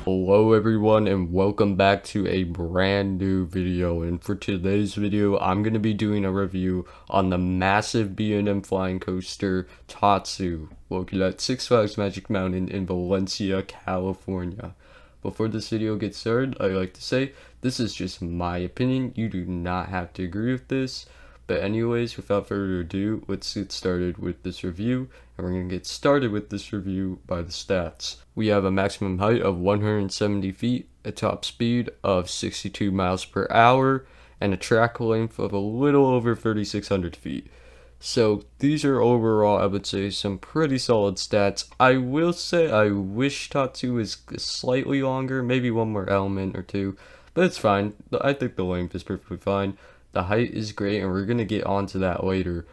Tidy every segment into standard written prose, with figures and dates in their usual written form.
Hello everyone and welcome back to a brand new video, and for today's video I'm going to be doing a review on the massive B&M flying coaster Tatsu located at Six Flags Magic Mountain in Valencia, California. Before this video gets started, I'd like to say this is just my opinion. You do not have to agree with this. But anyways, without further ado, let's get started with this review, and we're going to get started with this review by the stats. We have a maximum height of 170 feet, a top speed of 62 miles per hour, and a track length of a little over 3,600 feet. So these are overall, I would say, some pretty solid stats. I will say I wish Tatsu was slightly longer, maybe one more element or two, but it's fine. I think the length is perfectly fine. The height is great, and we're going to get onto that later.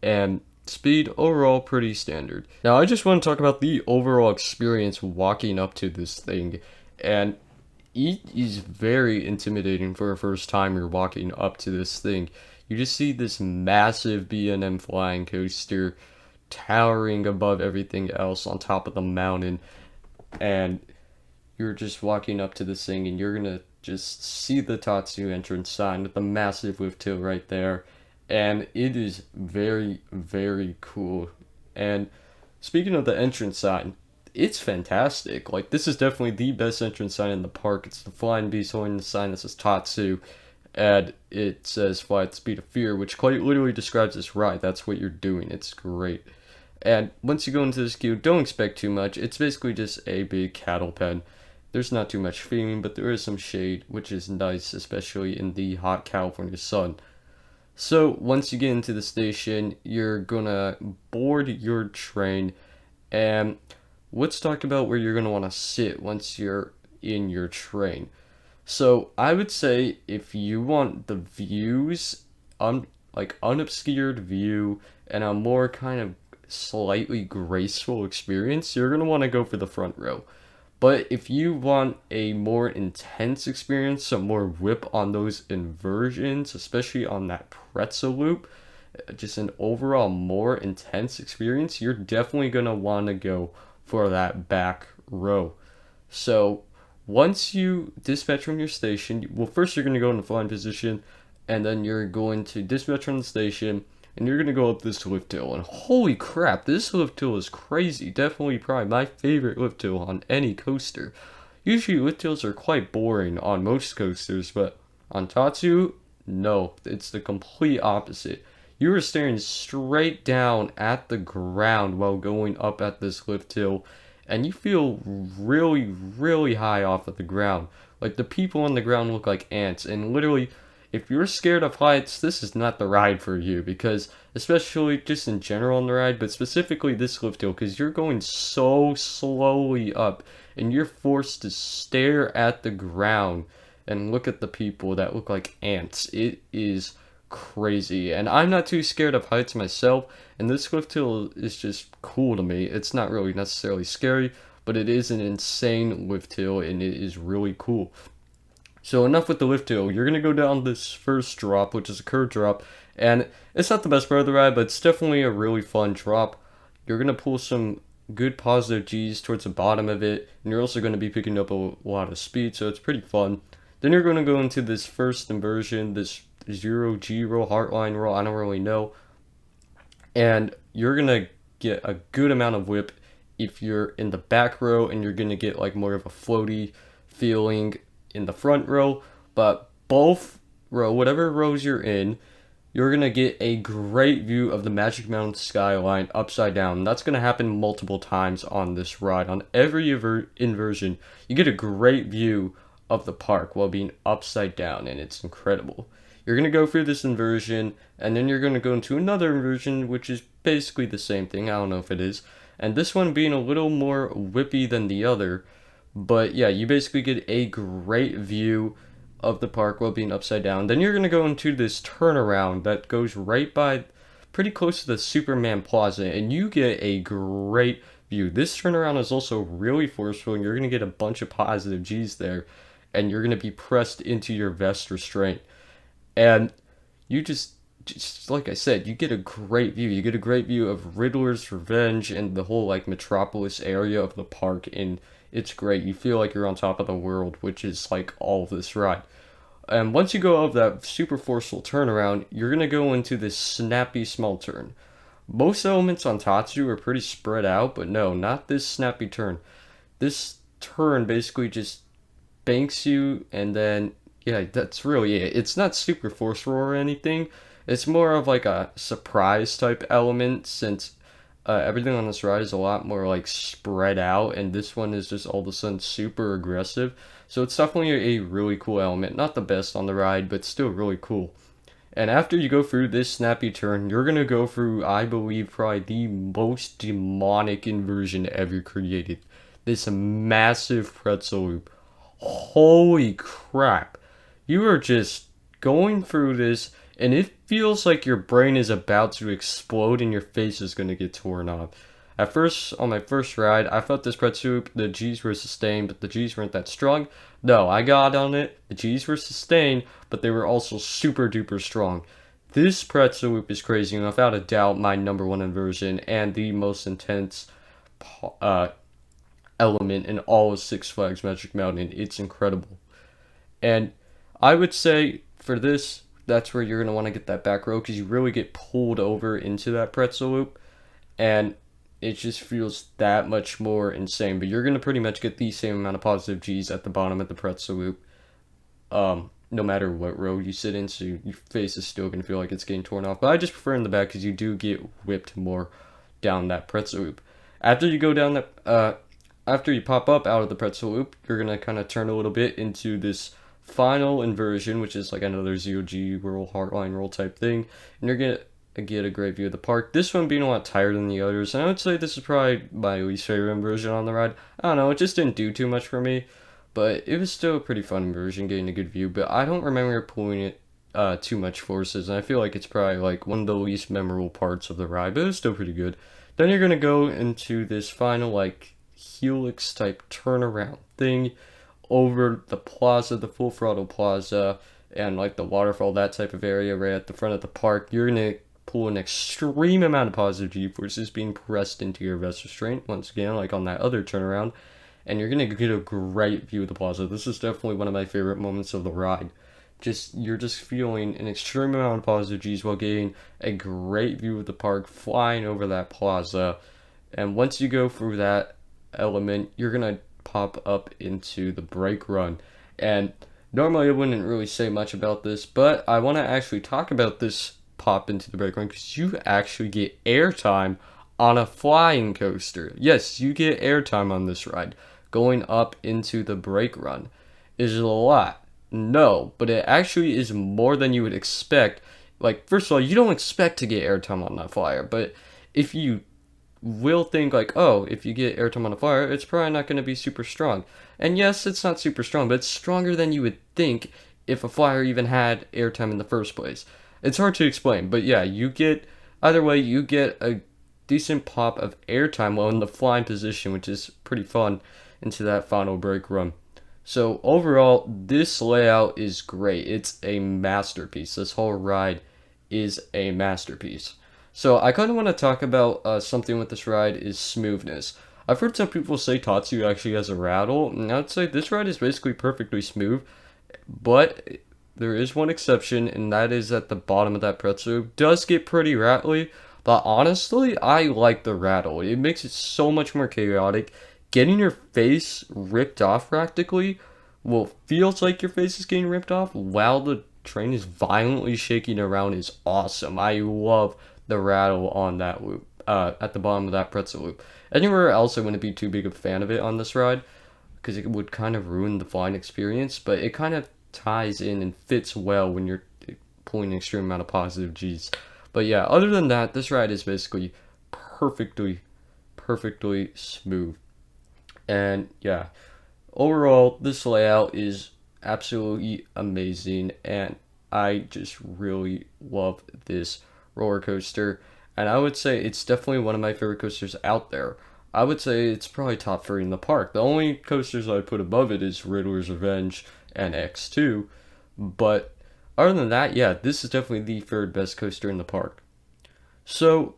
And speed, overall, pretty standard. Now, I just want to talk about the overall experience walking up to this thing. And it is very intimidating for a first time you're walking up to this thing. You just see this massive B&M flying coaster towering above everything else on top of the mountain. And you're just walking up to this thing, and you're going to just see the Tatsu Entrance sign with the massive lift hill right there, and it is very, very cool. And speaking of the entrance sign, it's fantastic. Like, this is definitely the best entrance sign in the park. It's the Flying Beast holding the sign that says Tatsu, and it says Fly at the Speed of Fear, which quite literally describes this ride. That's what you're doing. It's great. And once you go into this queue, don't expect too much. It's basically just a big cattle pen. There's not too much feeling, but there is some shade, which is nice, especially in the hot California sun. So once you get into the station, you're gonna board your train, and let's talk about where you're gonna want to sit once you're in your train. So I would say if you want the views, unobscured view, and a more kind of slightly graceful experience, you're gonna want to go for the front row. But if you want a more intense experience, some more whip on those inversions, especially on that Pretzel Loop, just an overall more intense experience, you're definitely going to want to go for that back row. So once you dispatch from your station, well, first you're going to go in the flying position, and then you're going to dispatch from the station, and you're going to go up this lift hill. And holy crap, this lift hill is crazy. Definitely probably my favorite lift hill on any coaster. Usually lift hills are quite boring on most coasters, but on Tatsu, no, it's the complete opposite. You are staring straight down at the ground while going up at this lift hill, and you feel really, really high off of the ground. Like, the people on the ground look like ants, and literally, if you're scared of heights, this is not the ride for you, because especially just in general on the ride, but specifically this lift hill, because you're going so slowly up, and you're forced to stare at the ground and look at the people that look like ants. It is crazy, and I'm not too scared of heights myself, and this lift hill is just cool to me. It's not really necessarily scary, but it is an insane lift hill, and it is really cool. So enough with the lift hill. You're going to go down this first drop, which is a curved drop, and it's not the best part of the ride, but it's definitely a really fun drop. You're going to pull some good positive G's towards the bottom of it, and you're also going to be picking up a lot of speed, so it's pretty fun. Then you're going to go into this first inversion, this 0G roll, heartline roll, I don't really know, and you're going to get a good amount of whip if you're in the back row, and you're going to get like more of a floaty feeling in the front row. But both row, whatever rows you're in, you're gonna get a great view of the Magic Mountain skyline upside down. That's gonna happen multiple times on this ride. On every inversion, you get a great view of the park while being upside down, and it's incredible. You're gonna go through this inversion, and then you're gonna go into another inversion, which is basically the same thing. I don't know if it is, and this one being a little more whippy than the other. But yeah, you basically get a great view of the park while being upside down. Then you're going to go into this turnaround that goes right by, pretty close to the Superman Plaza, and you get a great view. This turnaround is also really forceful, and you're going to get a bunch of positive G's there, and you're going to be pressed into your vest restraint. And you just just like I said, you get a great view. You get a great view of Riddler's Revenge and the whole like metropolis area of the park, and it's great. You feel like you're on top of the world, which is like all of this ride. And once you go up that super forceful turnaround, you're gonna go into this snappy small turn. Most elements on Tatsu are pretty spread out, but no, not this snappy turn. This turn basically just banks you, and then yeah, that's really it. It's not super forceful or anything. It's more of like a surprise type element, since everything on this ride is a lot more like spread out, and this one is just all of a sudden super aggressive. So it's definitely a really cool element. Not the best on the ride, but still really cool. And after you go through this snappy turn, you're gonna go through, I believe, probably the most demonic inversion ever created. This massive pretzel loop. Holy crap. You are just going through this, and it feels like your brain is about to explode and your face is gonna get torn off. At first, on my first ride, I felt this pretzel loop, the G's were sustained, but the G's weren't that strong. No, I got on it, the G's were sustained, but they were also super duper strong. This pretzel loop is crazy, and without a doubt, my number one inversion and the most intense uh, element in all of Six Flags Magic Mountain. It's incredible. And I would say for this, that's where you're going to want to get that back row, because you really get pulled over into that pretzel loop, and it just feels that much more insane. But you're going to pretty much get the same amount of positive G's at the bottom of the pretzel loop, no matter what row you sit in, so your face is still going to feel like it's getting torn off. But I just prefer in the back, because you do get whipped more down that pretzel loop. After you go down that, after you pop up out of the pretzel loop, you're going to kind of turn a little bit into this final inversion, which is like another ZOG roll, hardline roll type thing, and you're going to get a great view of the park. This one being a lot tighter than the others, and I would say this is probably my least favorite inversion on the ride. I don't know, it just didn't do too much for me, but it was still a pretty fun inversion, getting a good view, but I don't remember pulling it too much forces, and I feel like it's probably like one of the least memorable parts of the ride, but it was still pretty good. Then you're going to go into this final like helix type turnaround thing over the plaza, the full throttle plaza, and like the waterfall, that type of area right at the front of the park. You're gonna pull an extreme amount of positive G-forces being pressed into your vest restraint, once again, like on that other turnaround, and you're gonna get a great view of the plaza. This is definitely one of my favorite moments of the ride. You're just feeling an extreme amount of positive G's while getting a great view of the park, flying over that plaza. And once you go through that element, you're gonna pop up into the brake run. And normally I wouldn't really say much about this, but I want to actually talk about this pop into the brake run, because you actually get airtime on a flying coaster. Yes, you get airtime on this ride. Going up into the brake run. Is it a lot? No, but it actually is more than you would expect. Like, first of all, you don't expect to get airtime on that flyer, but if you will think like, oh, if you get airtime on a flyer, it's probably not going to be super strong. And yes, it's not super strong, but it's stronger than you would think if a flyer even had airtime in the first place. It's hard to explain, but yeah, you get, either way, you get a decent pop of airtime while in the flying position, which is pretty fun into that final brake run. So overall, this layout is great. It's a masterpiece. This whole ride is a masterpiece. So I kind of want to talk about something with this ride is smoothness. I've heard some people say Tatsu actually has a rattle, and I'd say this ride is basically perfectly smooth, but there is one exception, and that is at the bottom of that pretzel loop. Does get pretty rattly, but honestly, I like the rattle. It makes it so much more chaotic. Getting your face ripped off practically, well, feels like your face is getting ripped off while the train is violently shaking around is awesome. I love the rattle on that loop, at the bottom of that pretzel loop. Anywhere else, I wouldn't be too big of a fan of it on this ride, because it would kind of ruin the flying experience, but it kind of ties in and fits well when you're pulling an extreme amount of positive G's. But yeah, other than that, this ride is basically perfectly smooth. And yeah, overall, this layout is absolutely amazing, and I just really love this roller coaster, and I would say it's definitely one of my favorite coasters out there. I would say it's probably top 3 in the park. The only coasters I'd put above it is Riddler's Revenge and X2, but other than that, yeah, this is definitely the third best coaster in the park. So,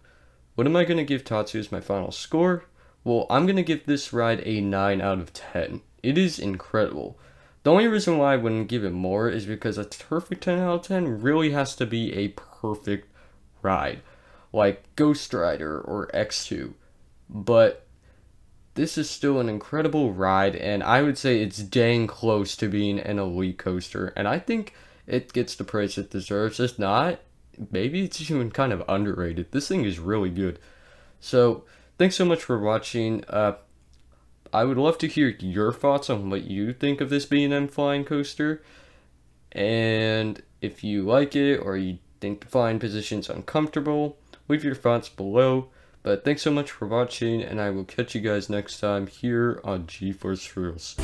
what am I going to give Tatsu as my final score? Well, I'm going to give this ride a 9 out of 10. It is incredible. The only reason why I wouldn't give it more is because a perfect 10 out of 10 really has to be a perfect ride, like Ghost Rider or X2. But this is still an incredible ride, and I would say it's dang close to being an elite coaster, and I think it gets the praise it deserves. If not, maybe it's even kind of underrated. This thing is really good. So, thanks so much for watching. I would love to hear your thoughts on what you think of this B&M flying coaster, and if you like it or you think the flying position's uncomfortable, leave your thoughts below. But thanks so much for watching, and I will catch you guys next time here on GeForce Thrills.